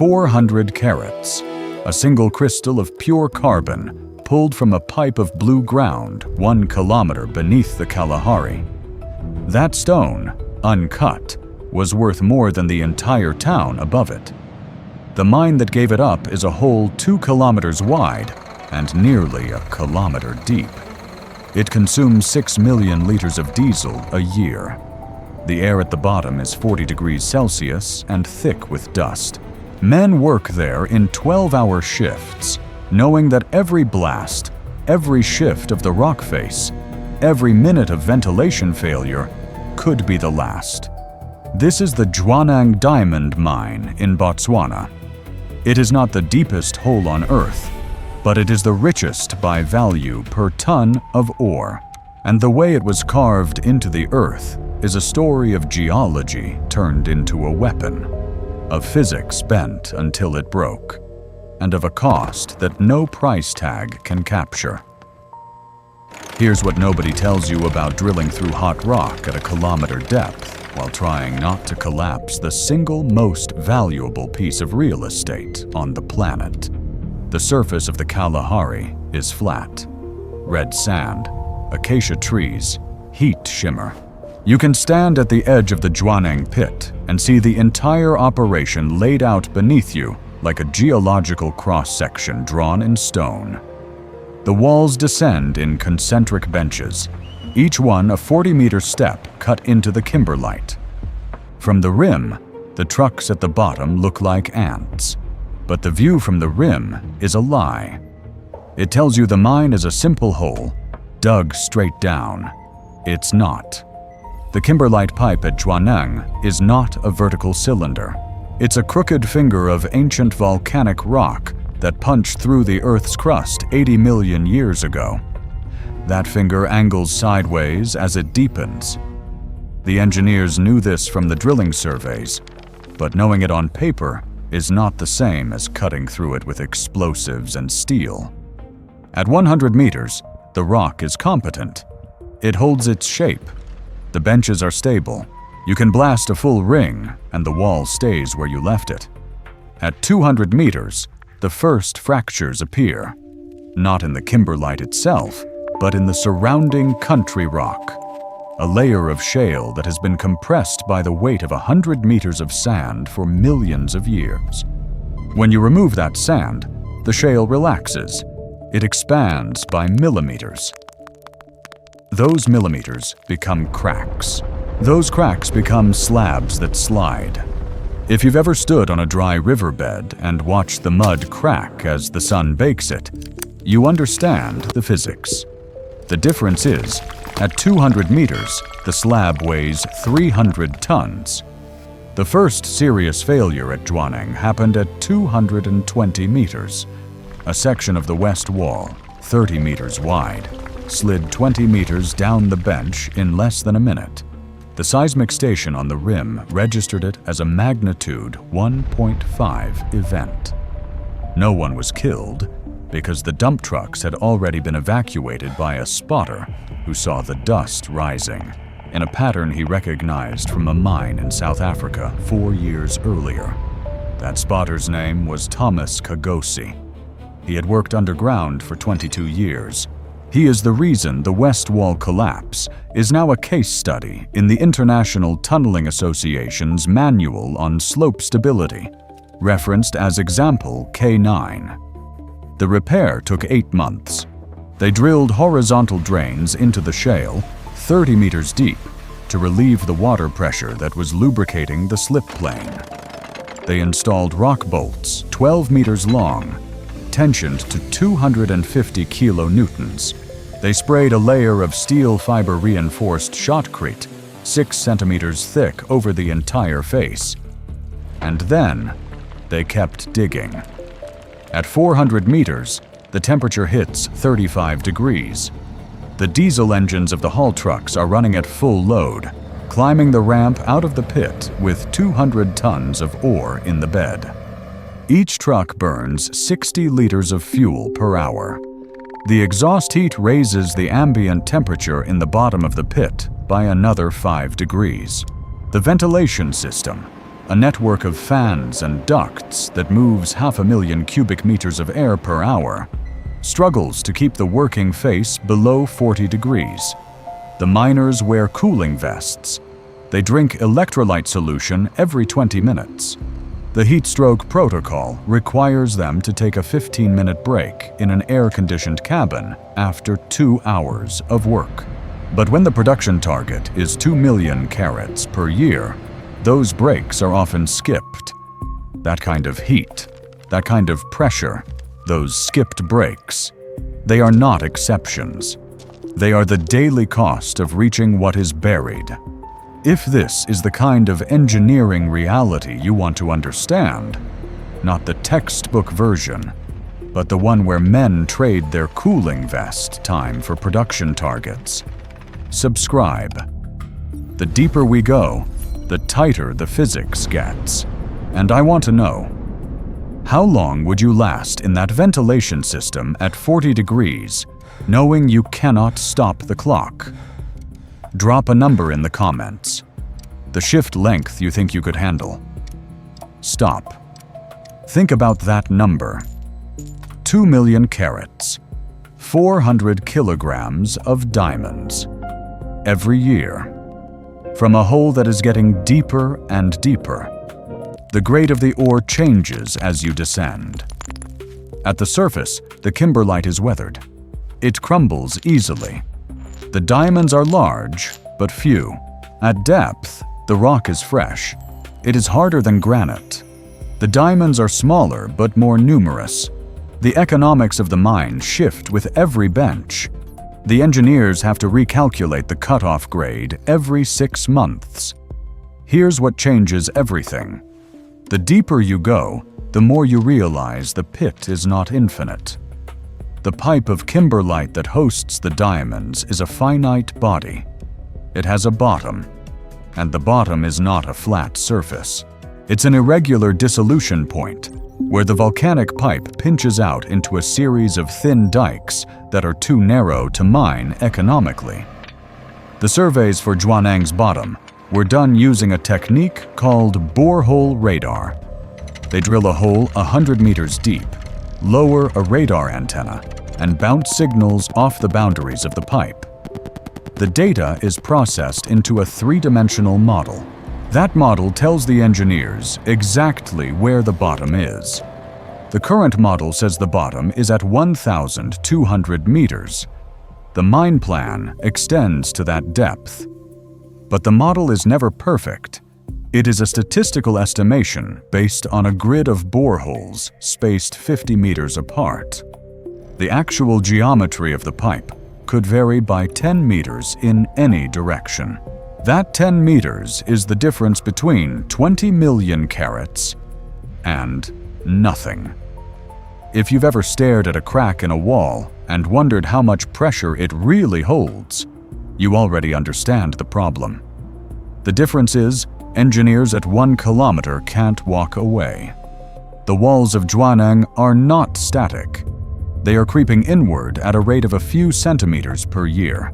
400 carats, a single crystal of pure carbon pulled from a pipe of blue ground 1 kilometer beneath the Kalahari. That stone, uncut, was worth more than the entire town above it. The mine that gave it up is a hole 2 kilometers wide and nearly a kilometer deep. It consumes 6 million liters of diesel a year. The air at the bottom is 40 degrees Celsius and thick with dust. Men work there in 12-hour shifts, knowing that every blast, every shift of the rock face, every minute of ventilation failure could be the last. This is the Jwaneng diamond mine in Botswana. It is not the deepest hole on Earth, but it is the richest by value per ton of ore. And the way it was carved into the earth is a story of geology turned into a weapon, of physics bent until it broke, and of a cost that no price tag can capture. Here's what nobody tells you about drilling through hot rock at a kilometer depth while trying not to collapse the single most valuable piece of real estate on the planet. The surface of the Kalahari is flat. Red sand, acacia trees, heat shimmer. You can stand at the edge of the Jwaneng pit and see the entire operation laid out beneath you like a geological cross-section drawn in stone. The walls descend in concentric benches, each one a 40-meter step cut into the kimberlite. From the rim, the trucks at the bottom look like ants, but the view from the rim is a lie. It tells you the mine is a simple hole, dug straight down. It's not. The kimberlite pipe at Jwaneng is not a vertical cylinder. It's a crooked finger of ancient volcanic rock that punched through the Earth's crust 80 million years ago. That finger angles sideways as it deepens. The engineers knew this from the drilling surveys, but knowing it on paper is not the same as cutting through it with explosives and steel. At 100 meters, the rock is competent. It holds its shape. The benches are stable. You can blast a full ring, and the wall stays where you left it. At 200 meters, the first fractures appear, not in the kimberlite itself, but in the surrounding country rock, a layer of shale that has been compressed by the weight of 100 meters of sand for millions of years. When you remove that sand, the shale relaxes. It expands by millimeters. Those millimeters become cracks. Those cracks become slabs that slide. If you've ever stood on a dry riverbed and watched the mud crack as the sun bakes it, you understand the physics. The difference is, at 200 meters, the slab weighs 300 tons. The first serious failure at Jwaneng happened at 220 meters. A section of the west wall, 30 meters wide, slid 20 meters down the bench in less than a minute. The seismic station on the rim registered it as a magnitude 1.5 event. No one was killed because the dump trucks had already been evacuated by a spotter who saw the dust rising in a pattern he recognized from a mine in South Africa 4 years earlier. That spotter's name was Thomas Kagosi. He had worked underground for 22 years. He is the reason the West Wall collapse is now a case study in the International Tunneling Association's Manual on Slope Stability, referenced as example K9. The repair took 8 months. They drilled horizontal drains into the shale, 30 meters deep, to relieve the water pressure that was lubricating the slip plane. They installed rock bolts 12 meters long, tensioned to 250 kilonewtons. They sprayed a layer of steel fiber reinforced shotcrete 6 centimeters thick over the entire face. And then they kept digging. At 400 meters, the temperature hits 35 degrees. The diesel engines of the haul trucks are running at full load, climbing the ramp out of the pit with 200 tons of ore in the bed. Each truck burns 60 liters of fuel per hour. The exhaust heat raises the ambient temperature in the bottom of the pit by another 5 degrees. The ventilation system, a network of fans and ducts that moves 500,000 cubic meters of air per hour, struggles to keep the working face below 40 degrees. The miners wear cooling vests. They drink electrolyte solution every 20 minutes. The heat stroke protocol requires them to take a 15-minute break in an air-conditioned cabin after 2 hours of work. But when the production target is 2 million carats per year, those breaks are often skipped. That kind of heat, that kind of pressure, those skipped breaks, they are not exceptions. They are the daily cost of reaching what is buried. If this is the kind of engineering reality you want to understand, not the textbook version, but the one where men trade their cooling vest time for production targets, subscribe. The deeper we go, the tighter the physics gets. And I want to know, how long would you last in that ventilation system at 40 degrees, knowing you cannot stop the clock? Drop a number in the comments. The shift length you think you could handle. Stop. Think about that number. 2 million carats. 400 kilograms of diamonds. Every year. From a hole that is getting deeper and deeper. The grade of the ore changes as you descend. At the surface, the kimberlite is weathered. It crumbles easily. The diamonds are large, but few. At depth, the rock is fresh. It is harder than granite. The diamonds are smaller but more numerous. The economics of the mine shift with every bench. The engineers have to recalculate the cutoff grade every 6 months. Here's what changes everything. The deeper you go, the more you realize the pit is not infinite. The pipe of kimberlite that hosts the diamonds is a finite body. It has a bottom, and the bottom is not a flat surface. It's an irregular dissolution point, where the volcanic pipe pinches out into a series of thin dikes that are too narrow to mine economically. The surveys for Jwaneng's bottom were done using a technique called borehole radar. They drill a hole 100 meters deep, lower a radar antenna, and bounce signals off the boundaries of the pipe. The data is processed into a 3-dimensional model. That model tells the engineers exactly where the bottom is. The current model says the bottom is at 1,200 meters. The mine plan extends to that depth. But the model is never perfect. It is a statistical estimation based on a grid of boreholes spaced 50 meters apart. The actual geometry of the pipe could vary by 10 meters in any direction. That 10 meters is the difference between 20 million carats and nothing. If you've ever stared at a crack in a wall and wondered how much pressure it really holds, you already understand the problem. The difference is, engineers at 1 kilometer can't walk away. The walls of Jwaneng are not static. They are creeping inward at a rate of a few centimeters per year,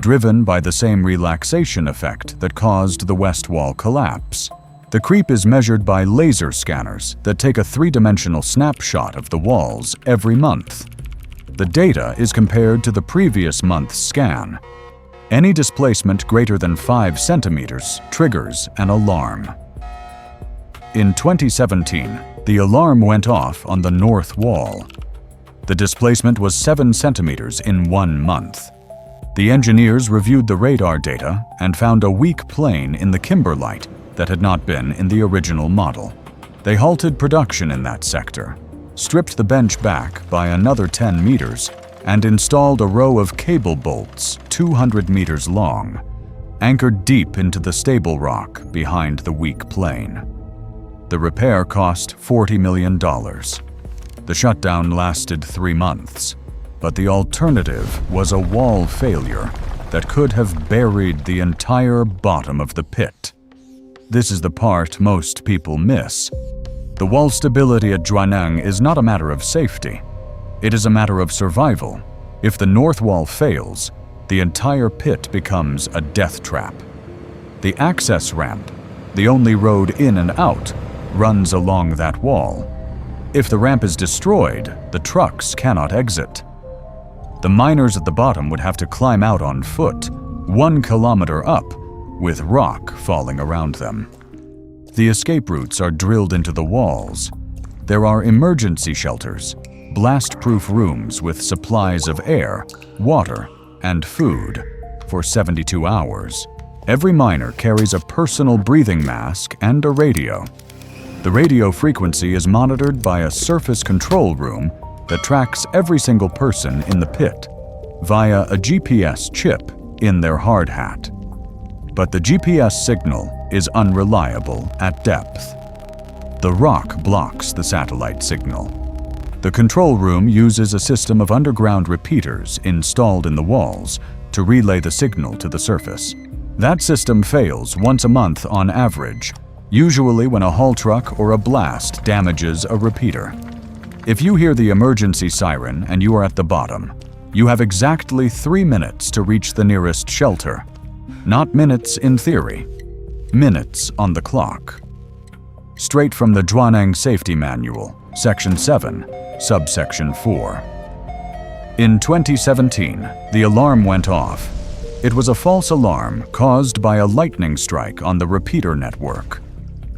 driven by the same relaxation effect that caused the west wall collapse. The creep is measured by laser scanners that take a 3-dimensional snapshot of the walls every month. The data is compared to the previous month's scan. Any displacement greater than 5 centimeters triggers an alarm. In 2017, the alarm went off on the north wall. The displacement was 7 centimeters in 1 month. The engineers reviewed the radar data and found a weak plane in the kimberlite that had not been in the original model. They halted production in that sector, stripped the bench back by another 10 meters, and installed a row of cable bolts 200 meters long, anchored deep into the stable rock behind the weak plane. The repair cost $40 million. The shutdown lasted 3 months, but the alternative was a wall failure that could have buried the entire bottom of the pit. This is the part most people miss. The wall stability at Jwaneng is not a matter of safety. It is a matter of survival. If the north wall fails, the entire pit becomes a death trap. The access ramp, The only road in and out runs along that wall. If the ramp is destroyed, the trucks cannot exit. The miners at the bottom would have to climb out on foot, 1 kilometer up, with rock falling around them. The escape routes are drilled into the walls. There are emergency shelters, blast-proof rooms with supplies of air, water, and food for 72 hours. Every miner carries a personal breathing mask and a radio. The radio frequency is monitored by a surface control room that tracks every single person in the pit via a GPS chip in their hard hat. But the GPS signal is unreliable at depth. The rock blocks the satellite signal. The control room uses a system of underground repeaters installed in the walls to relay the signal to the surface. That system fails once a month on average, usually when a haul truck or a blast damages a repeater. If you hear the emergency siren and you are at the bottom, you have exactly 3 minutes to reach the nearest shelter. Not minutes in theory, minutes on the clock. Straight from the Jwaneng Safety Manual, Section 7, Subsection 4. In 2017, the alarm went off. It was a false alarm caused by a lightning strike on the repeater network.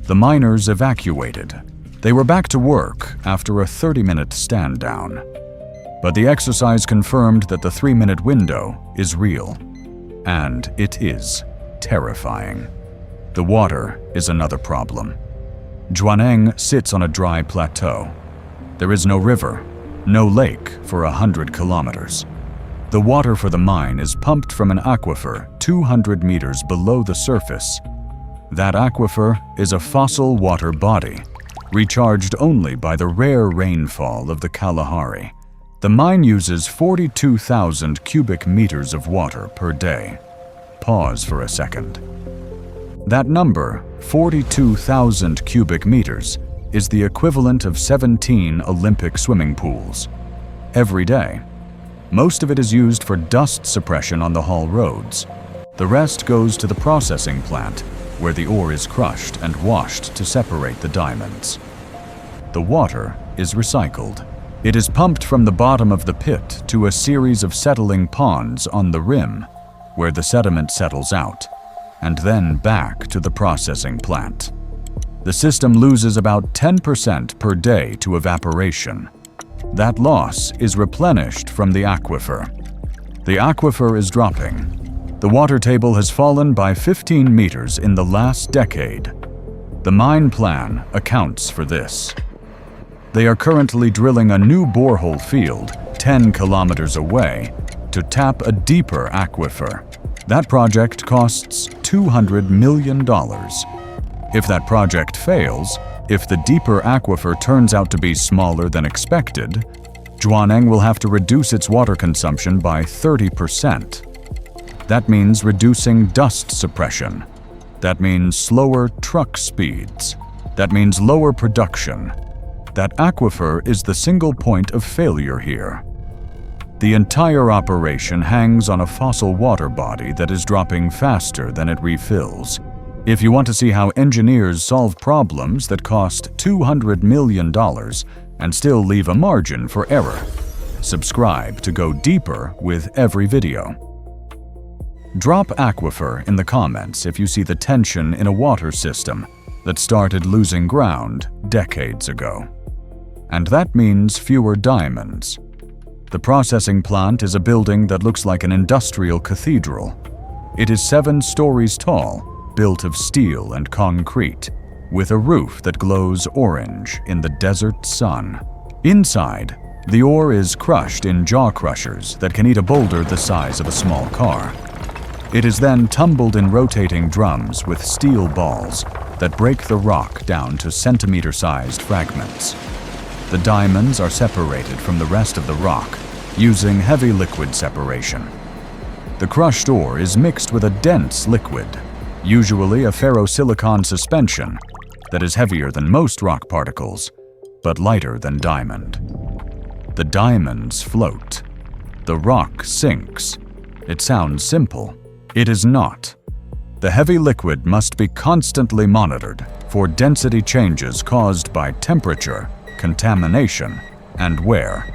The miners evacuated. They were back to work after a 30-minute stand down. But the exercise confirmed that the 3-minute window is real. And it is terrifying. The water is another problem. Jwaneng sits on a dry plateau. There is no river, no lake for 100 kilometers. The water for the mine is pumped from an aquifer 200 meters below the surface. That aquifer is a fossil water body, recharged only by the rare rainfall of the Kalahari. The mine uses 42,000 cubic meters of water per day. Pause for a second. That number, 42,000 cubic meters, is the equivalent of 17 Olympic swimming pools. Every day. Most of it is used for dust suppression on the haul roads. The rest goes to the processing plant, where the ore is crushed and washed to separate the diamonds. The water is recycled. It is pumped from the bottom of the pit to a series of settling ponds on the rim, where the sediment settles out, and then back to the processing plant. The system loses about 10% per day to evaporation. That loss is replenished from the aquifer. The aquifer is dropping. The water table has fallen by 15 meters in the last decade. The mine plan accounts for this. They are currently drilling a new borehole field 10 kilometers away to tap a deeper aquifer. That project costs $200 million. If that project fails, if the deeper aquifer turns out to be smaller than expected, Jwaneng will have to reduce its water consumption by 30%. That means reducing dust suppression. That means slower truck speeds. That means lower production. That aquifer is the single point of failure here. The entire operation hangs on a fossil water body that is dropping faster than it refills. If you want to see how engineers solve problems that cost $200 million and still leave a margin for error, subscribe to go deeper with every video. Drop aquifer in the comments if you see the tension in a water system that started losing ground decades ago. And that means fewer diamonds. The processing plant is a building that looks like an industrial cathedral. It is 7 stories tall, built of steel and concrete, with a roof that glows orange in the desert sun. Inside, the ore is crushed in jaw crushers that can eat a boulder the size of a small car. It is then tumbled in rotating drums with steel balls that break the rock down to centimeter-sized fragments. The diamonds are separated from the rest of the rock using heavy liquid separation. The crushed ore is mixed with a dense liquid, usually a ferrosilicon suspension that is heavier than most rock particles, but lighter than diamond. The diamonds float. The rock sinks. It sounds simple. It is not. The heavy liquid must be constantly monitored for density changes caused by temperature, contamination, and wear.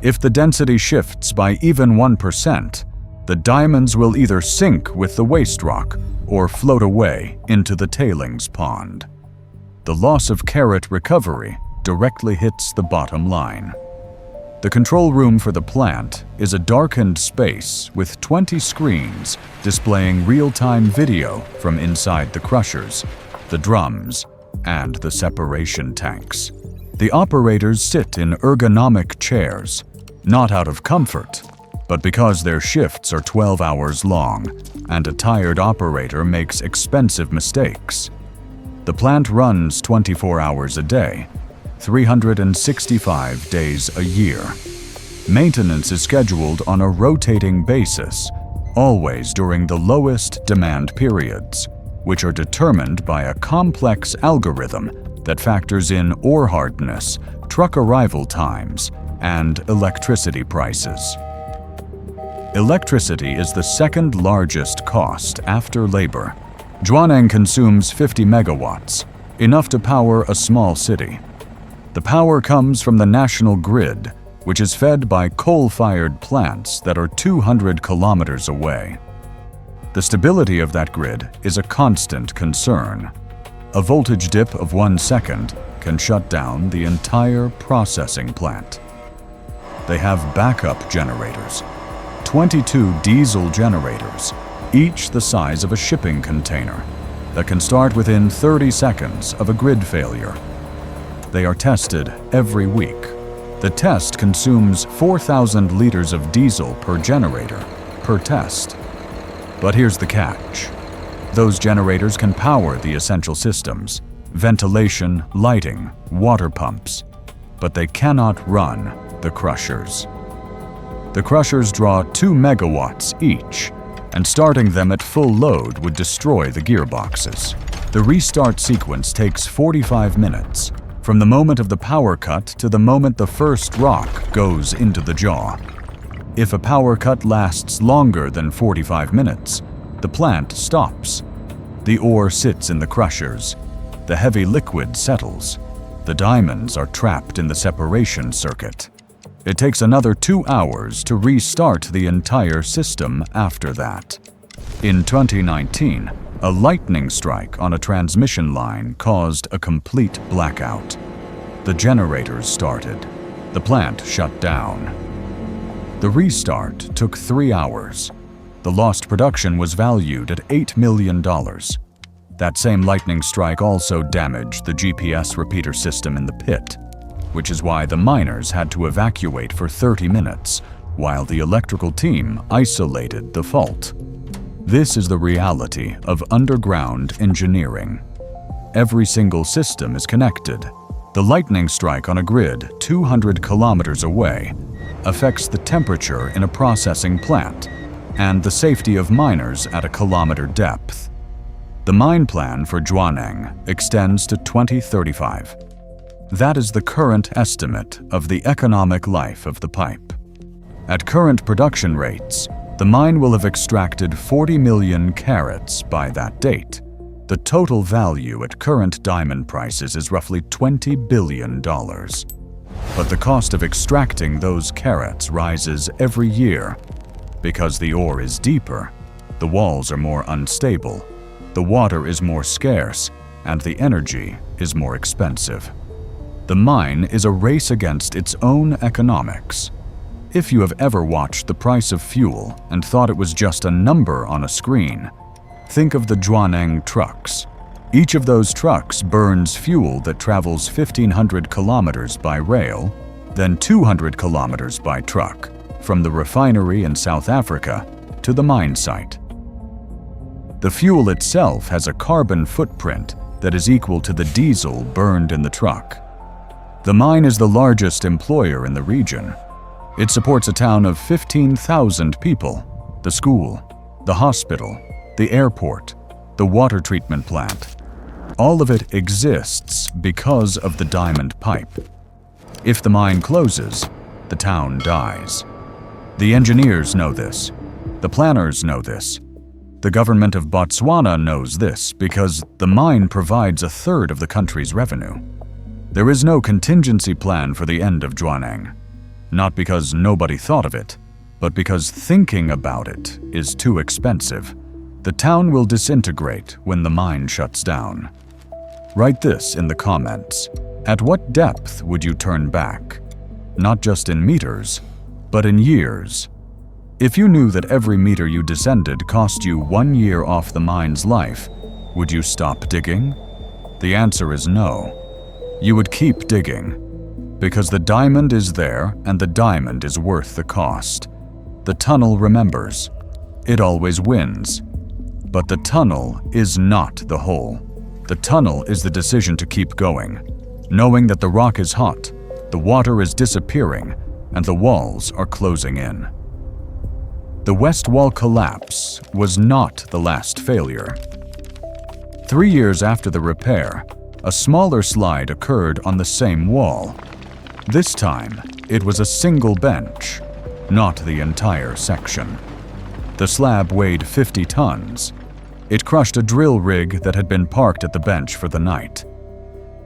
If the density shifts by even 1%, the diamonds will either sink with the waste rock or float away into the tailings pond. The loss of carat recovery directly hits the bottom line. The control room for the plant is a darkened space with 20 screens displaying real-time video from inside the crushers, the drums, and the separation tanks. The operators sit in ergonomic chairs, not out of comfort, but because their shifts are 12 hours long and a tired operator makes expensive mistakes. The plant runs 24 hours a day, 365 days a year. Maintenance is scheduled on a rotating basis, always during the lowest demand periods, which are determined by a complex algorithm that factors in ore hardness, truck arrival times, and electricity prices. Electricity is the second largest cost after labor. Jwaneng consumes 50 megawatts, enough to power a small city. The power comes from the national grid, which is fed by coal-fired plants that are 200 kilometers away. The stability of that grid is a constant concern. A voltage dip of 1 second can shut down the entire processing plant. They have backup generators, 22 diesel generators, each the size of a shipping container, that can start within 30 seconds of a grid failure. They are tested every week. The test consumes 4,000 liters of diesel per generator, per test. But here's the catch. Those generators can power the essential systems, ventilation, lighting, water pumps, but they cannot run the crushers. The crushers draw 2 megawatts each, and starting them at full load would destroy the gearboxes. The restart sequence takes 45 minutes, from the moment of the power cut to the moment the first rock goes into the jaw. If a power cut lasts longer than 45 minutes, the plant stops. The ore sits in the crushers. The heavy liquid settles. The diamonds are trapped in the separation circuit. It takes another 2 hours to restart the entire system after that. In 2019, a lightning strike on a transmission line caused a complete blackout. The generators started. The plant shut down. The restart took 3 hours. The lost production was valued at $8 million. That same lightning strike also damaged the GPS repeater system in the pit, which is why the miners had to evacuate for 30 minutes, while the electrical team isolated the fault. This is the reality of underground engineering. Every single system is connected. The lightning strike on a grid 200 kilometers away affects the temperature in a processing plant and the safety of miners at a kilometer depth. The mine plan for Jwaneng extends to 2035. That is the current estimate of the economic life of the pipe. At current production rates, the mine will have extracted 40 million carats by that date. The total value at current diamond prices is roughly $20 billion. But the cost of extracting those carats rises every year because the ore is deeper, the walls are more unstable, the water is more scarce, and the energy is more expensive. The mine is a race against its own economics. If you have ever watched the price of fuel and thought it was just a number on a screen, think of the Jwaneng trucks. Each of those trucks burns fuel that travels 1,500 kilometers by rail, then 200 kilometers by truck, from the refinery in South Africa to the mine site. The fuel itself has a carbon footprint that is equal to the diesel burned in the truck. The mine is the largest employer in the region. It supports a town of 15,000 people, the school, the hospital, the airport, the water treatment plant. All of it exists because of the diamond pipe. If the mine closes, the town dies. The engineers know this. The planners know this. The government of Botswana knows this because the mine provides a third of the country's revenue. There is no contingency plan for the end of Jwaneng, not because nobody thought of it, but because thinking about it is too expensive. The town will disintegrate when the mine shuts down. Write this in the comments. At what depth would you turn back? Not just in meters, but in years. If you knew that every meter you descended cost you 1 year off the mine's life, would you stop digging? The answer is no. You would keep digging, because the diamond is there and the diamond is worth the cost. The tunnel remembers. It always wins. But the tunnel is not the hole. The tunnel is the decision to keep going, knowing that the rock is hot, the water is disappearing, and the walls are closing in. The west wall collapse was not the last failure. 3 years after the repair, a smaller slide occurred on the same wall. This time, it was a single bench, not the entire section. The slab weighed 50 tons. It crushed a drill rig that had been parked at the bench for the night.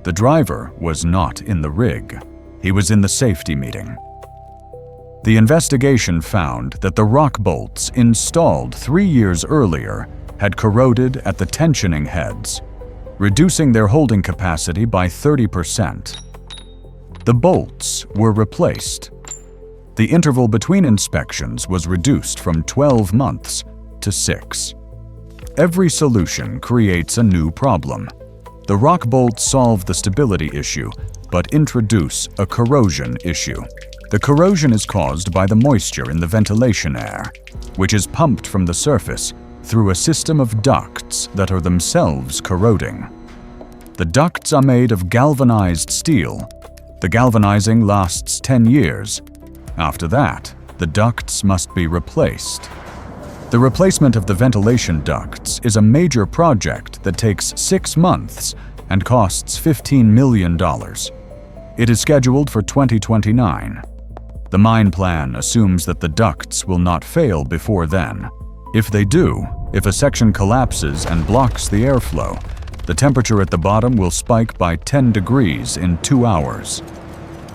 The driver was not in the rig. He was in the safety meeting. The investigation found that the rock bolts installed 3 years earlier had corroded at the tensioning heads, reducing their holding capacity by 30%. The bolts were replaced. The interval between inspections was reduced from 12 months to 6. Every solution creates a new problem. The rock bolts solve the stability issue, but introduce a corrosion issue. The corrosion is caused by the moisture in the ventilation air, which is pumped from the surface through a system of ducts that are themselves corroding. The ducts are made of galvanized steel. The galvanizing lasts 10 years. After that, the ducts must be replaced. The replacement of the ventilation ducts is a major project that takes 6 months and costs $15 million. It is scheduled for 2029. The mine plan assumes that the ducts will not fail before then. If they do, if a section collapses and blocks the airflow, the temperature at the bottom will spike by 10 degrees in 2 hours.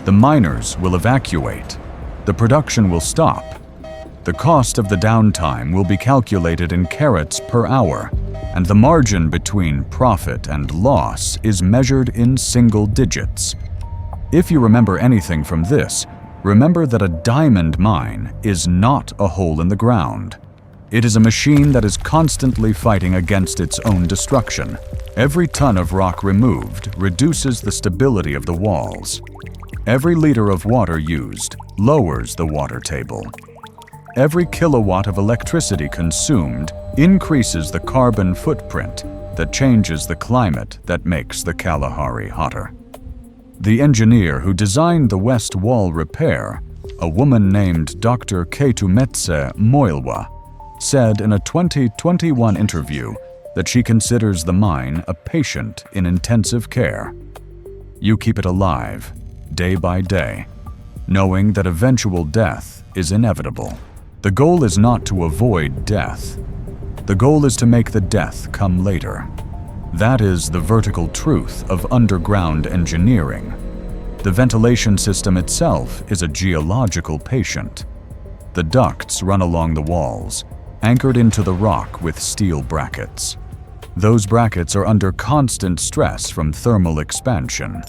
The miners will evacuate. The production will stop. The cost of the downtime will be calculated in carats per hour, and the margin between profit and loss is measured in single digits. If you remember anything from this, remember that a diamond mine is not a hole in the ground. It is a machine that is constantly fighting against its own destruction. Every ton of rock removed reduces the stability of the walls. Every liter of water used lowers the water table. Every kilowatt of electricity consumed increases the carbon footprint that changes the climate that makes the Kalahari hotter. The engineer who designed the west wall repair, a woman named Dr. Ketumetse Moilwa, said in a 2021 interview that she considers the mine a patient in intensive care. You keep it alive, day by day, knowing that eventual death is inevitable. The goal is not to avoid death. The goal is to make the death come later. That is the vertical truth of underground engineering. The ventilation system itself is a geological patient. The ducts run along the walls, anchored into the rock with steel brackets. Those brackets are under constant stress from thermal expansion.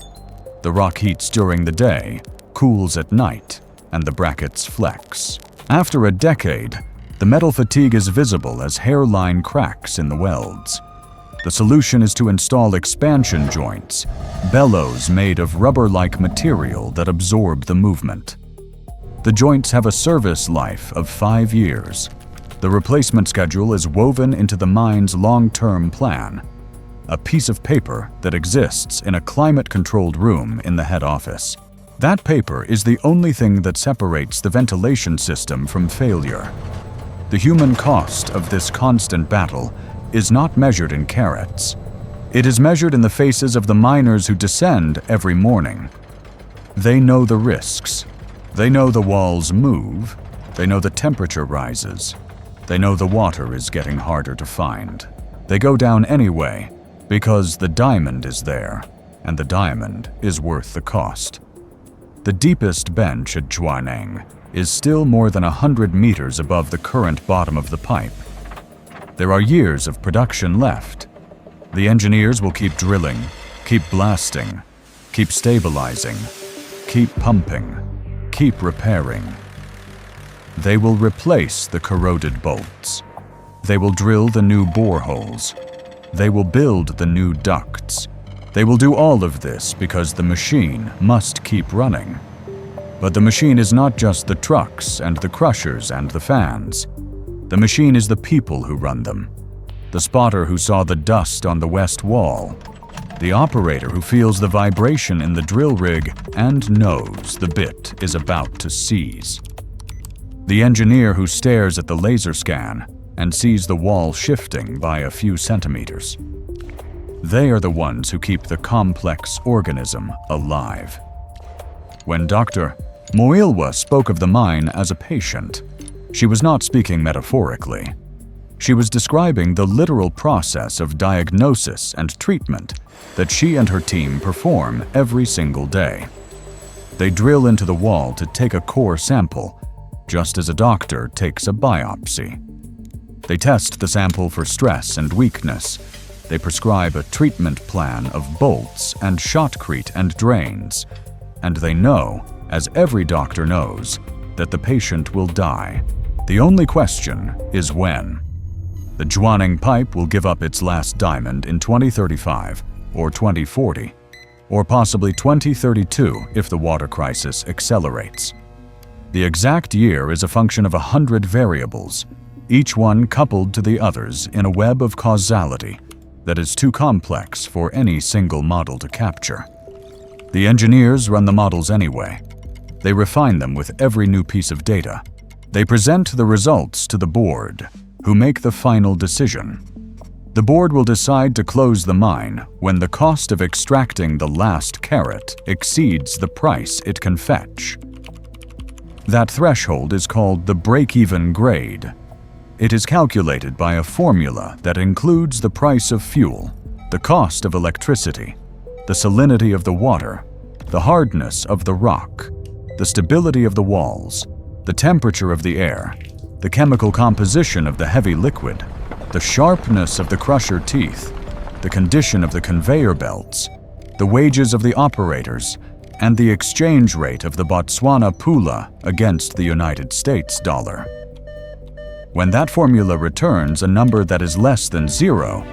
The rock heats during the day, cools at night, and the brackets flex. After a decade, the metal fatigue is visible as hairline cracks in the welds. The solution is to install expansion joints, bellows made of rubber-like material that absorb the movement. The joints have a service life of 5 years. The replacement schedule is woven into the mine's long-term plan, a piece of paper that exists in a climate-controlled room in the head office. That paper is the only thing that separates the ventilation system from failure. The human cost of this constant battle is not measured in carats. It is measured in the faces of the miners who descend every morning. They know the risks. They know the walls move. They know the temperature rises. They know the water is getting harder to find. They go down anyway because the diamond is there, and the diamond is worth the cost. The deepest bench at Jwaneng is still more than 100 meters above the current bottom of the pipe. There are years of production left. The engineers will keep drilling, keep blasting, keep stabilizing, keep pumping, keep repairing. They will replace the corroded bolts. They will drill the new boreholes. They will build the new ducts. They will do all of this because the machine must keep running. But the machine is not just the trucks and the crushers and the fans. The machine is the people who run them. The spotter who saw the dust on the west wall. The operator who feels the vibration in the drill rig and knows the bit is about to seize. The engineer who stares at the laser scan and sees the wall shifting by a few centimeters. They are the ones who keep the complex organism alive. When Dr. Moilwa spoke of the mine as a patient, she was not speaking metaphorically. She was describing the literal process of diagnosis and treatment that she and her team perform every single day. They drill into the wall to take a core sample, just as a doctor takes a biopsy. They test the sample for stress and weakness. They prescribe a treatment plan of bolts and shotcrete and drains. And they know, as every doctor knows, that the patient will die. The only question is when. The Jwaneng pipe will give up its last diamond in 2035 or 2040, or possibly 2032 if the water crisis accelerates. The exact year is a function of 100 variables, each one coupled to the others in a web of causality that is too complex for any single model to capture. The engineers run the models anyway. They refine them with every new piece of data. They present the results to the board, who make the final decision. The board will decide to close the mine when the cost of extracting the last carat exceeds the price it can fetch. That threshold is called the break-even grade. It is calculated by a formula that includes the price of fuel, the cost of electricity, the salinity of the water, the hardness of the rock, the stability of the walls, the temperature of the air, the chemical composition of the heavy liquid, the sharpness of the crusher teeth, the condition of the conveyor belts, the wages of the operators, and the exchange rate of the Botswana pula against the United States dollar. When that formula returns a number that is less than 0,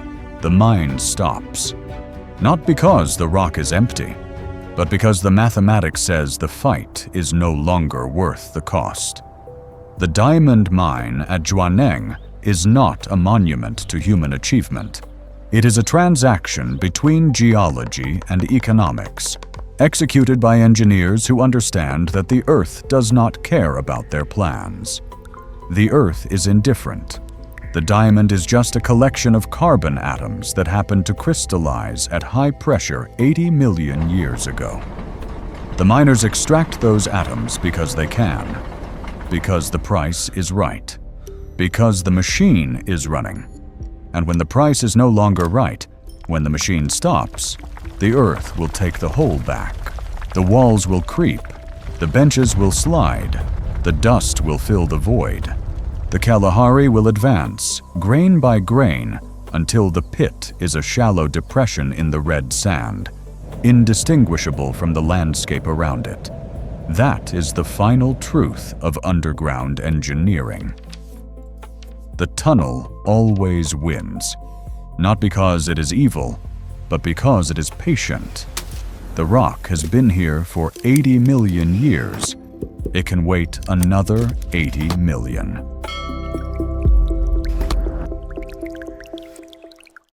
the mine stops. Not because the rock is empty, but because the mathematics says the fight is no longer worth the cost. The diamond mine at Jwaneng is not a monument to human achievement. It is a transaction between geology and economics, executed by engineers who understand that the Earth does not care about their plans. The Earth is indifferent. The diamond is just a collection of carbon atoms that happened to crystallize at high pressure 80 million years ago. The miners extract those atoms because they can, because the price is right, because the machine is running. And when the price is no longer right, when the machine stops, the Earth will take the hole back. The walls will creep. The benches will slide. The dust will fill the void. The Kalahari will advance, grain by grain, until the pit is a shallow depression in the red sand, indistinguishable from the landscape around it. That is the final truth of underground engineering. The tunnel always wins, not because it is evil, but because it is patient. The rock has been here for 80 million years. It can wait another 80 million.